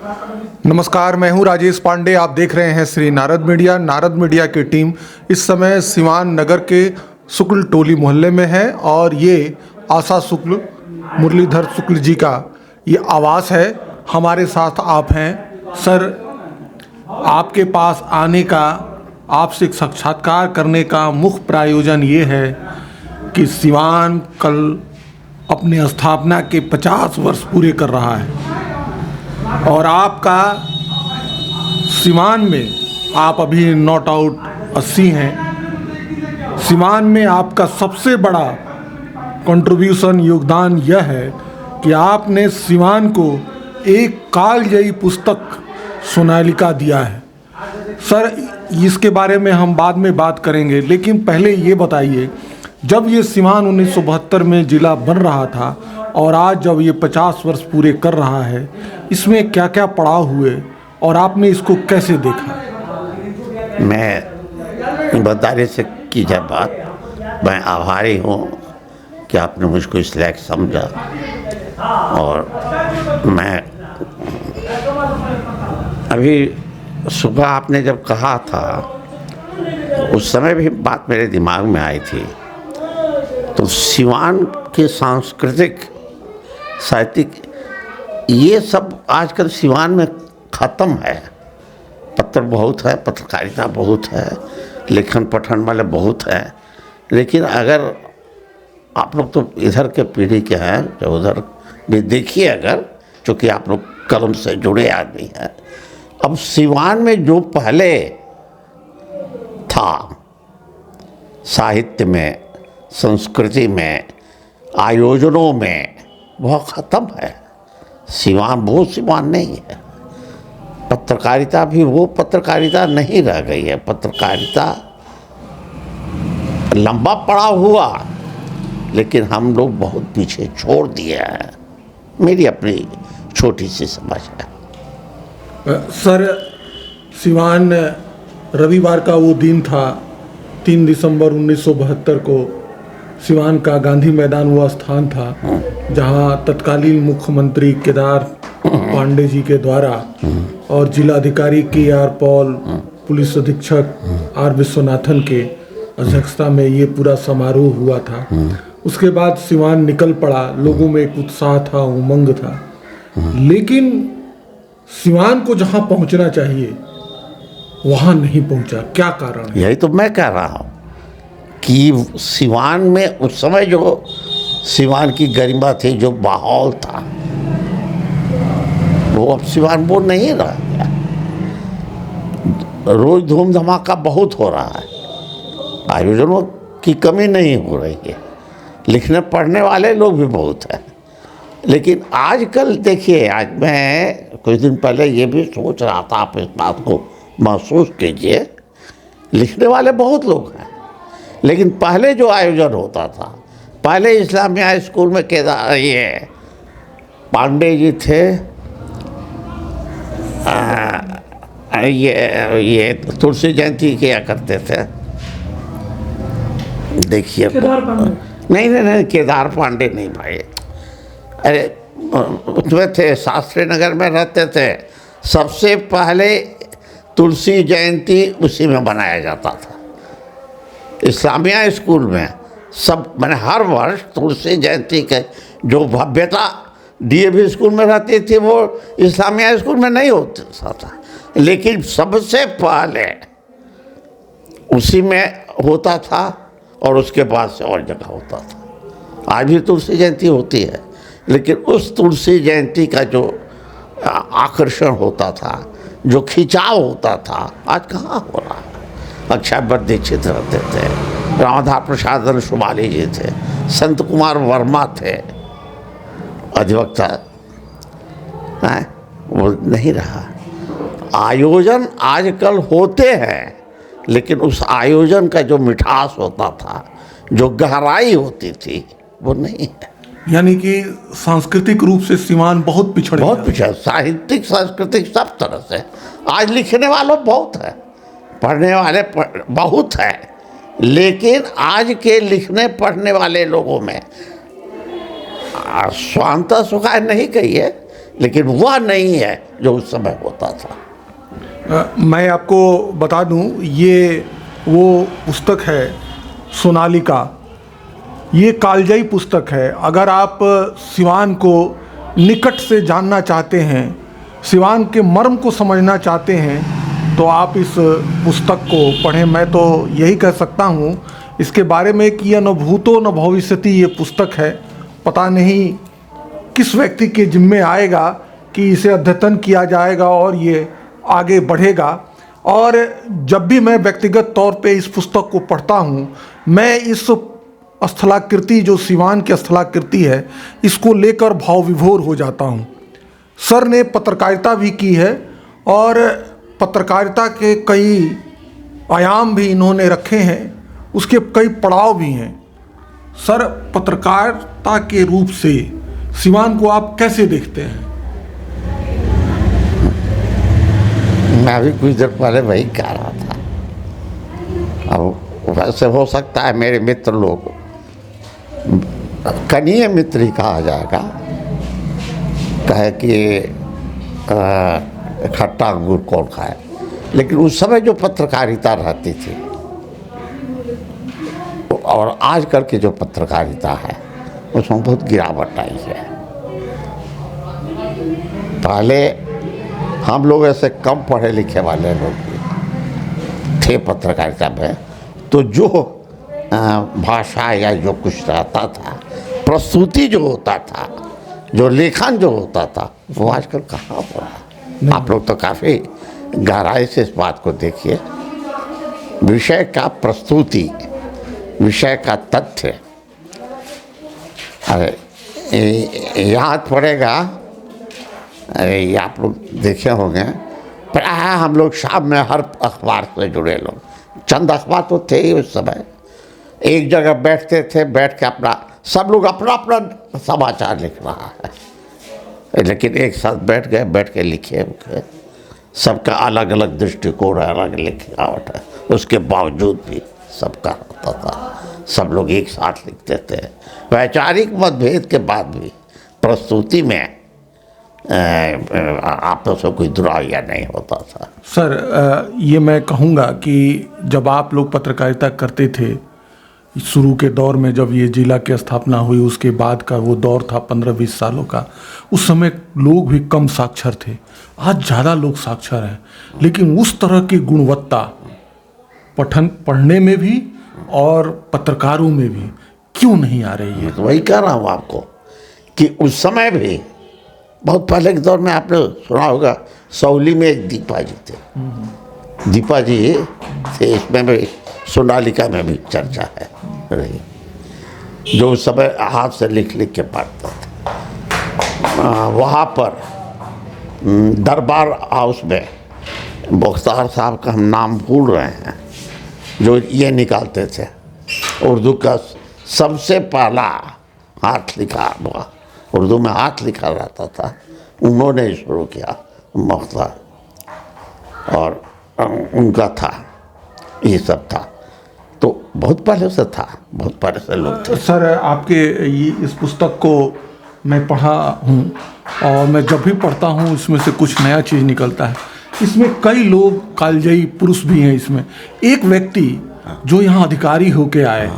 नमस्कार, मैं हूं राजेश पांडे। आप देख रहे हैं श्री नारद मीडिया। नारद मीडिया की टीम इस समय सिवान नगर के शुक्ल टोली मोहल्ले में है और ये आशा शुक्ल, मुरलीधर शुक्ल जी का ये आवास है। हमारे साथ आप हैं सर। आपके पास आने का, आपसे साक्षात्कार करने का मुख्य प्रायोजन ये है कि सिवान कल अपने स्थापना के 50 वर्ष पूरे कर रहा है और आपका सिवान में, आप अभी नॉट आउट 80 हैं। सिवान में आपका सबसे बड़ा कंट्रीब्यूशन, योगदान यह है कि आपने सिवान को एक कालजयी पुस्तक सोनालिका दिया है। सर, इसके बारे में हम बाद में बात करेंगे, लेकिन पहले ये बताइए, जब ये सिवान 1972 में ज़िला बन रहा था और आज जब ये 50 वर्ष पूरे कर रहा है, इसमें क्या क्या पड़ाव हुए और आपने इसको कैसे देखा? मैं ईमानदारी से की जाए बात, मैं आभारी हूँ कि आपने मुझको इस लायक समझा। और मैं अभी सुबह आपने जब कहा था, उस समय भी बात मेरे दिमाग में आई थी। तो सिवान के सांस्कृतिक, साहित्यिक, ये सब आजकल सिवान में ख़त्म है। पत्र बहुत है, पत्रकारिता बहुत है, लेखन पठन वाले बहुत है, लेकिन अगर आप लोग तो इधर के पीढ़ी के हैं, जो उधर भी देखिए, अगर चूँकि आप लोग कलम से जुड़े आदमी हैं, अब सिवान में जो पहले था साहित्य में, संस्कृति में, आयोजनों में, वह ख़त्म है। सिवान वो सिवान नहीं है। पत्रकारिता भी वो पत्रकारिता नहीं रह गई है। पत्रकारिता लंबा पड़ा हुआ, लेकिन हम लोग बहुत पीछे छोड़ दिए हैं। मेरी अपनी छोटी सी समझ है। सर, सिवान रविवार का वो दिन था, 3 दिसंबर 1972 को सिवान का गांधी मैदान वो स्थान था जहां तत्कालीन मुख्यमंत्री केदार पांडे जी के द्वारा और जिलाधिकारी KR पॉल, पुलिस अधीक्षक R विश्वनाथन के अध्यक्षता में ये पूरा समारोह हुआ था। उसके बाद सिवान निकल पड़ा, लोगों में एक उत्साह था, उमंग था, लेकिन सिवान को जहां पहुंचना चाहिए वहां नहीं पहुंचा। क्या कारण है? यही तो मैं कह रहा हूँ कि सिवान में उस समय जो सिवान की गरिमा थी, जो माहौल था, वो अब सिवान वो नहीं रहा गया। रोज धूम धमाका बहुत हो रहा है, आयोजनों की कमी नहीं हो रही है, लिखने पढ़ने वाले लोग भी बहुत हैं। लेकिन आजकल देखिए, आज मैं कुछ दिन पहले ये भी सोच रहा था, आप इस बात को महसूस कीजिए, लिखने वाले बहुत लोग हैं, लेकिन पहले जो आयोजन होता था, पहले इस्लामिया स्कूल में केदार ये पांडे जी थे, ये तुलसी जयंती किया करते थे। देखिए, नहीं, केदार पांडे नहीं भाई, अरे उसमें थे, शास्त्री नगर में रहते थे। सबसे पहले तुलसी जयंती उसी में बनाया जाता था, इस्लामिया स्कूल में। सब मैंने हर वर्ष तुलसी जयंती के जो भव्यता DAV स्कूल में रहती थी, वो इस्लामिया स्कूल में नहीं होता था, लेकिन सबसे पहले उसी में होता था और उसके बाद से और जगह होता था। आज भी तुलसी जयंती होती है, लेकिन उस तुलसी जयंती का जो आकर्षण होता था, जो खिंचाव होता था, आज कहाँ हो रहा है। अक्षय दीक्षित रहते थे, रामधार प्रसाद अंशुमाली जी थे, संत कुमार वर्मा थे अधिवक्ता, वो नहीं रहा। आयोजन आजकल होते हैं, लेकिन उस आयोजन का जो मिठास होता था, जो गहराई होती थी, वो नहीं है। यानी कि सांस्कृतिक रूप से सिवान बहुत पिछड़ा, साहित्यिक, सांस्कृतिक, सब तरह से। आज लिखने वालों बहुत है, पढ़ने वाले बहुत है, लेकिन आज के लिखने पढ़ने वाले लोगों में स्वांतः सुखाय नहीं कही है, लेकिन वह नहीं है जो उस समय होता था। मैं आपको बता दूं, ये वो पुस्तक है सोनालिका, ये कालजयी पुस्तक है। अगर आप सिवान को निकट से जानना चाहते हैं, सिवान के मर्म को समझना चाहते हैं, तो आप इस पुस्तक को पढ़ें। मैं तो यही कह सकता हूँ इसके बारे में कि यह न भूतो न भविष्यति ये पुस्तक है। पता नहीं किस व्यक्ति के जिम्मे आएगा कि इसे अद्यतन किया जाएगा और ये आगे बढ़ेगा। और जब भी मैं व्यक्तिगत तौर पे इस पुस्तक को पढ़ता हूँ, मैं इस स्थलाकृति, जो सिवान की स्थलाकृति है, इसको लेकर भाव विभोर हो जाता हूँ। सर ने पत्रकारिता भी की है और पत्रकारिता के कई आयाम भी इन्होंने रखे हैं, उसके कई पड़ाव भी हैं। सर, पत्रकारिता के रूप से सिवान को आप कैसे देखते हैं? मैं भी कुछ देर पहले वही कह रहा था। अब वैसे हो सकता है मेरे मित्र लोग, कनीय मित्र ही कहा जाएगा, कहे कि खट्टा अंगूर कौन खाए, लेकिन उस समय जो पत्रकारिता रहती थी और आजकल की जो पत्रकारिता है उसमें बहुत गिरावट आई है। पहले हम लोग ऐसे कम पढ़े लिखे वाले लोग थे पत्रकारिता में, तो जो भाषा या जो कुछ रहता था, प्रस्तुति जो होता था, जो लेखन जो होता था, वो आजकल कहाँ हो रहा। आप लोग तो काफ़ी गहराई से इस बात को देखिए। विषय का प्रस्तुति, विषय का तथ्य, अरे याद पड़ेगा, ये आप लोग देखे होंगे, प्राय हम लोग शाम में हर अखबार से जुड़े लोग, चंद अखबार तो थे ही उस समय, एक जगह बैठते थे, बैठ के अपना सब लोग अपना अपना समाचार लिख रहा है, लेकिन एक साथ बैठ गए, बैठ के लिखे उनके, सबका अलग अलग दृष्टिकोण है, अलग लिखावट है, उसके बावजूद भी सबका होता था, सब लोग एक साथ लिखते थे। वैचारिक मतभेद के बाद भी प्रस्तुति में आपस में कोई दुराया नहीं होता था। सर, ये मैं कहूँगा कि जब आप लोग पत्रकारिता करते थे, शुरू के दौर में जब ये जिला की स्थापना हुई, उसके बाद का वो दौर था 15-20 सालों का, उस समय लोग भी कम साक्षर थे। आज ज़्यादा लोग साक्षर हैं, लेकिन उस तरह की गुणवत्ता पढ़ने में भी और पत्रकारों में भी क्यों नहीं आ रही है? तो वही कह रहा हूँ आपको कि उस समय भी बहुत पहले के दौर में आपने सुना होगा, सौली में एक दीपा जी थे, दीपा जी थे, इसमें भी सोनालिका में भी चर्चा है रही, जो उस समय हाथ से लिख लिख के पढ़ता था। वहाँ पर दरबार हाउस में मुख्तार साहब का हम नाम भूल रहे हैं, जो ये निकालते थे, उर्दू का सबसे पहला हाथ लिखा हुआ, उर्दू में हाथ लिखा रहता था, उन्होंने शुरू किया मुख्तार, और उनका था, ये सब था, तो बहुत पहले से था, बहुत पहले से लोग थे। सर, आपके इस पुस्तक को मैं पढ़ा हूँ और मैं जब भी पढ़ता हूँ इसमें से कुछ नया चीज़ निकलता है। इसमें कई लोग कालजयी पुरुष भी हैं। इसमें एक व्यक्ति जो यहाँ अधिकारी होके आए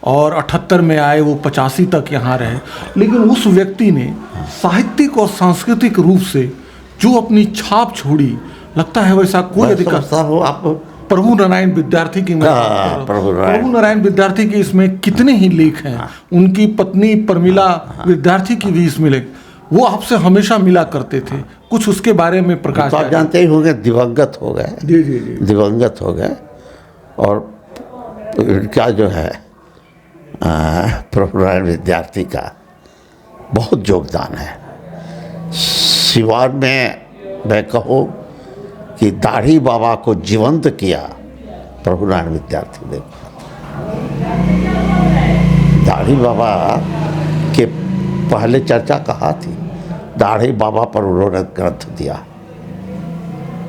और 78 में आए, वो 85 तक यहाँ रहे, लेकिन उस व्यक्ति ने साहित्यिक और सांस्कृतिक रूप से जो अपनी छाप छोड़ी, लगता है वैसा कोई अधिकारी। आप प्रभु नारायण विद्यार्थी की, प्रभु नारायण विद्यार्थी के इसमें कितने ही लेख हैं। उनकी पत्नी प्रमिला विद्यार्थी की भी इसमें लेख, वो आपसे हमेशा मिला करते थे। कुछ उसके बारे में प्रकाश, तो आप जानते ही होंगे, दिवंगत हो गए। जी जी जी, दिवंगत हो गए। और क्या जो है प्रभु नारायण विद्यार्थी का बहुत योगदान है सिवान में। मैं कहूँ कि दाढ़ी बाबा को जीवंत किया प्रभु नारायण विद्यार्थी ने। दाढ़ी बाबा के पहले चर्चा कहाँ थी, दाढ़ी बाबा पर उन्होंने ग्रंथ दिया,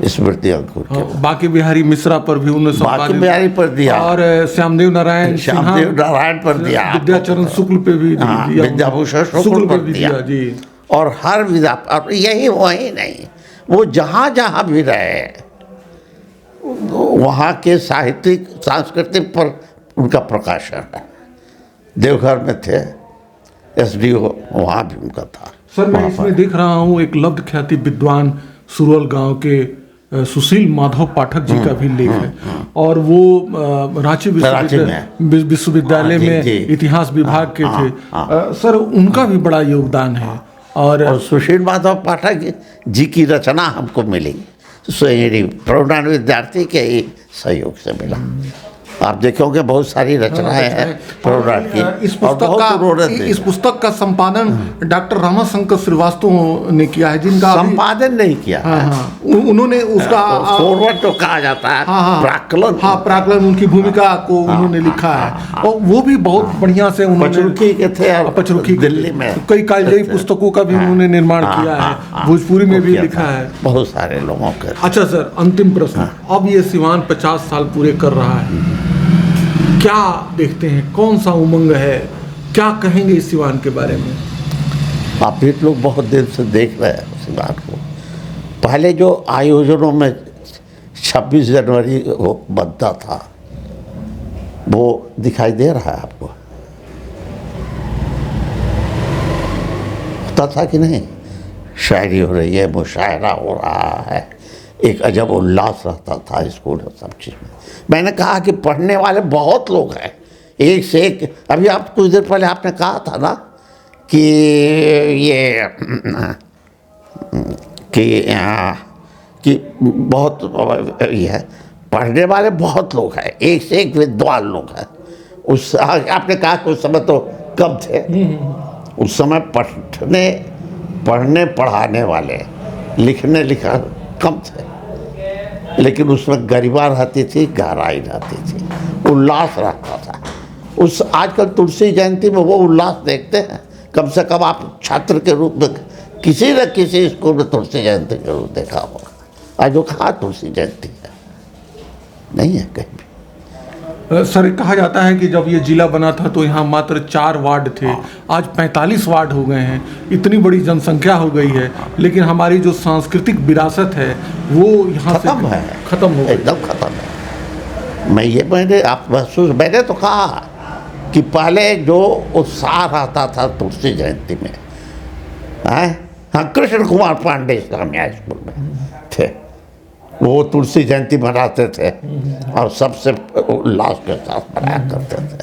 स्मृति अंकुर के। बाकी बिहारी मिश्रा पर भी उन्होंने, बाकी बिहारी पर दिया, और श्यामदेव नारायण पर दिया, विद्याचरण शुक्ल पे भी दिया, विद्याभूषण शुक्ल पर दिया जी। और हर विधा, और यही वही नहीं, वो जहाँ जहाँ भी रहे वहाँ के साहित्यिक सांस्कृतिक पर उनका प्रकाशन है। देवघर में थे, SDO वहाँ भी उनका था। सर मैं इसमें देख रहा हूँ एक लब्ध ख्याति विद्वान सुरवल गांव के सुशील माधव पाठक जी का भी लेख है, और वो रांची विश्वविद्यालय में इतिहास विभाग के थे। सर उनका भी बड़ा योगदान है। और सुशील माधव पाठक जी की रचना हमको मिली प्रौढ़ विद्यार्थी के ही सहयोग से मिला। आप देखोगे बहुत सारी रचनाएं हैं प्रौढ़ की। इस पुस्तक का संपादन डॉक्टर रामाशंकर श्रीवास्तव ने किया है, जिनका संपादन नहीं किया है। उन्होंने उसका फॉरवर्ड तो कहा जाता है, प्राक्कलन। प्राक्कलन उनकी भूमिका को उन्होंने लिखा है, और वो भी बहुत बढ़िया से पचरुखी के थे, पचरुखी दिल्ली में कई कालजयी पुस्तकों का भी उन्होंने निर्माण किया है, भोजपुरी में भी लिखा है बहुत सारे लोगों के। अच्छा सर, अंतिम प्रश्न, अब ये सिवान 50 साल पूरे कर रहा है, क्या देखते हैं, कौन सा उमंग है, क्या कहेंगे इस सिवान के बारे में? आप भी लोग बहुत देर से देख रहे हैं सिवान को। पहले जो आयोजनों में 26 जनवरी वो बनता था, वो दिखाई दे रहा है आपको? होता था कि नहीं? शायरी हो रही है, मुशायरा हो रहा है, एक अजब उल्लास रहता था स्कूल और सब चीज़ में। मैंने कहा कि पढ़ने वाले बहुत लोग हैं, एक से एक। अभी आप कुछ देर पहले आपने कहा था ना कि ये कि बहुत ये है, पढ़ने वाले बहुत लोग हैं, एक से एक विद्वान लोग हैं। उस आपने कहा कि उस समय तो कम थे, उस समय पढ़ने पढ़ाने वाले, लिखने लिखा कम थे, लेकिन उसमें गरिमा रहती थी, गहराई रहती थी, उल्लास रहता था। उस आजकल तुलसी जयंती में वो उल्लास देखते हैं? कम से कम आप छात्र के रूप में किसी न किसी स्कूल में तुलसी जयंती के रूप देखा होगा। आज वो कहाँ तुलसी जयंती है? नहीं है कहीं भी। सर कहा जाता है कि जब ये जिला बना था तो यहाँ मात्र 4 वार्ड थे, आज 45 वार्ड हो गए हैं। इतनी बड़ी जनसंख्या हो गई है, लेकिन हमारी जो सांस्कृतिक विरासत है वो यहाँ से खत्म हो गई, एकदम खत्म है। मैंने तो कहा कि पहले जो उत्साह रहता था तुलसी जयंती में, हाँ, कृष्ण कुमार पांडे इस्लामिया स्कूल में थे, वो तुलसी जयंती मनाते थे और सबसे उल्लास के साथ मनाया करते थे।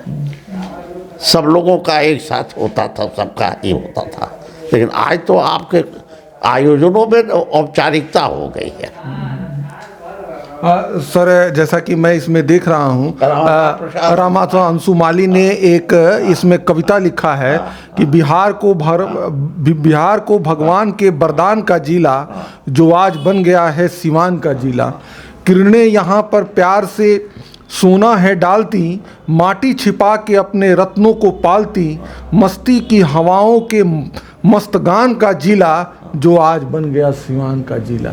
सब लोगों का एक साथ होता था, सबका ही होता था। लेकिन आज तो आपके आयोजनों में औपचारिकता हो गई है। सर जैसा कि मैं इसमें देख रहा हूँ, रामाचंद्र अंशुमाली ने एक इसमें कविता लिखा है कि बिहार को भगवान के वरदान का जिला जो आज बन गया है सिवान का जिला। किरणें यहाँ पर प्यार से सोना है डालती, माटी छिपा के अपने रत्नों को पालती, मस्ती की हवाओं के मस्तगान का जिला जो आज बन गया सिवान का जिला।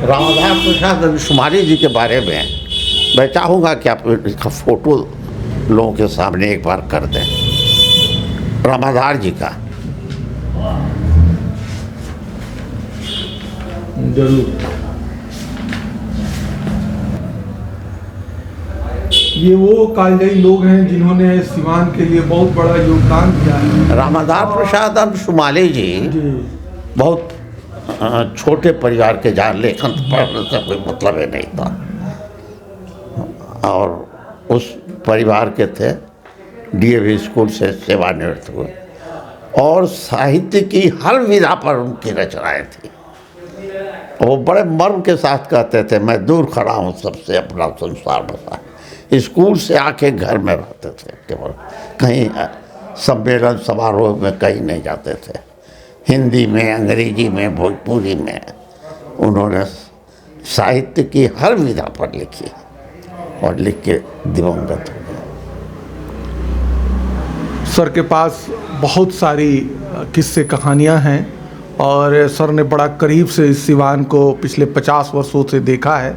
रामाधार प्रसाद अंशुमाली जी के बारे में मैं चाहूँगा कि आप इसका फोटो लोगों के सामने एक बार कर दें, रामाधार जी का। जरूर। ये वो कालजयी लोग हैं जिन्होंने सिवान के लिए बहुत बड़ा योगदान किया है। रामाधार प्रसाद अंशुमाली जी बहुत छोटे परिवार के, जहाँ लेखन पढ़ने से कोई मतलब ही नहीं था, और उस परिवार के थे। DAV स्कूल से सेवानिवृत्त हुए और साहित्य की हर विधा पर उनकी रचनाएं थी। वो बड़े मर्म के साथ कहते थे, मैं दूर खड़ा हूँ सबसे, अपना संसार बसा। स्कूल से आके घर में रहते थे, केवल कहीं सम्मेलन समारोह में कहीं नहीं जाते थे। हिंदी में, अंग्रेजी में, भोजपुरी में उन्होंने साहित्य की हर विधा पर लिखी और लिख के दिवंगत हो गए। सर के पास बहुत सारी किस्से कहानियां हैं और सर ने बड़ा करीब से इस सिवान को पिछले 50 वर्षों से देखा है।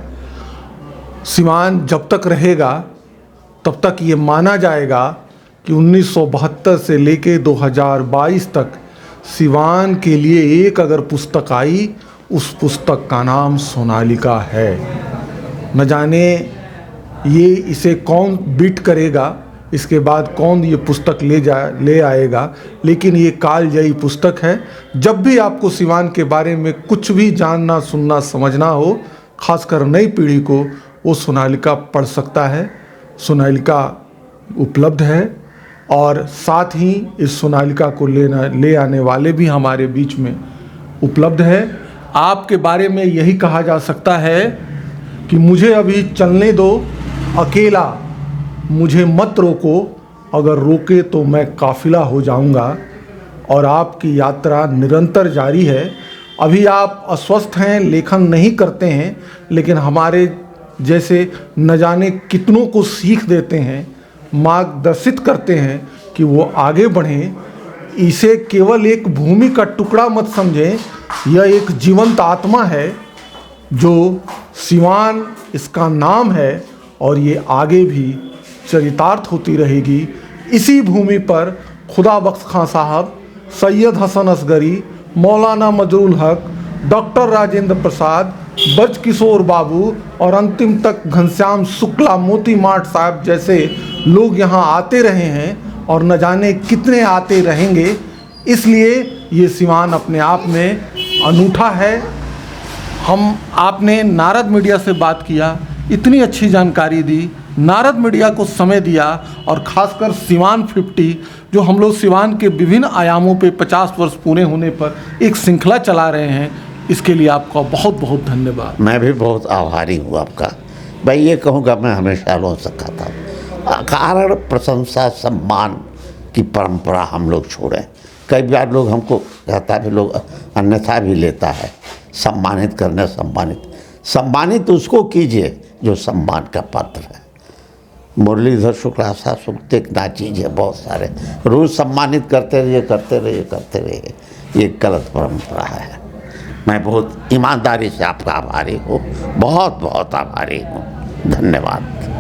सिवान जब तक रहेगा तब तक ये माना जाएगा कि 1972 से लेके 2022 तक सिवान के लिए एक अगर पुस्तक आई, उस पुस्तक का नाम सोनालिका है। न जाने ये इसे कौन बीट करेगा, इसके बाद कौन ये पुस्तक ले आएगा, लेकिन ये कालजयी पुस्तक है। जब भी आपको सिवान के बारे में कुछ भी जानना, सुनना, समझना हो, खासकर नई पीढ़ी को, वो सोनालिका पढ़ सकता है। सोनालिका उपलब्ध है और साथ ही इस सोनालिका को ले आने वाले भी हमारे बीच में उपलब्ध है। आपके बारे में यही कहा जा सकता है कि मुझे अभी चलने दो अकेला, मुझे मत रोको, अगर रोके तो मैं काफिला हो जाऊंगा। और आपकी यात्रा निरंतर जारी है। अभी आप अस्वस्थ हैं, लेखन नहीं करते हैं, लेकिन हमारे जैसे न जाने कितनों को सीख देते हैं, मार्गदर्शित करते हैं कि वो आगे बढ़ें। इसे केवल एक भूमि का टुकड़ा मत समझें, यह एक जीवंत आत्मा है जो सिवान इसका नाम है और ये आगे भी चरितार्थ होती रहेगी। इसी भूमि पर खुदा बख्श खां साहब, सैयद हसन असगरी, मौलाना मजरुल हक, डॉक्टर राजेंद्र प्रसाद, ब्रजकिशोर बाबू और अंतिम तक घनश्याम शुक्ला, मोती मार्ट साहब जैसे लोग यहाँ आते रहे हैं और न जाने कितने आते रहेंगे। इसलिए ये सिवान अपने आप में अनूठा है। आपने नारद मीडिया से बात किया, इतनी अच्छी जानकारी दी, नारद मीडिया को समय दिया और ख़ासकर सिवान 50 जो हम लोग सिवान के विभिन्न आयामों पे 50 वर्ष पूरे होने पर एक श्रृंखला चला रहे हैं, इसके लिए आपका बहुत बहुत धन्यवाद। मैं भी बहुत आभारी हूँ आपका। मैं ये कहूँगा, मैं हमेशा लोगों से कहता हूँ, कारण प्रशंसा सम्मान की परंपरा हम लोग छोड़ें। कई बार लोग हमको कहता भी, लोग अन्यथा भी लेता है, सम्मानित करने, सम्मानित उसको कीजिए जो सम्मान का पात्र है। मुरलीधर शुक्ला साहब सुनते एक ना चीज़ है, बहुत सारे रोज़ सम्मानित करते रहिए, ये गलत परंपरा है। मैं बहुत ईमानदारी से आपका आभारी हूँ, बहुत बहुत आभारी हूँ। धन्यवाद।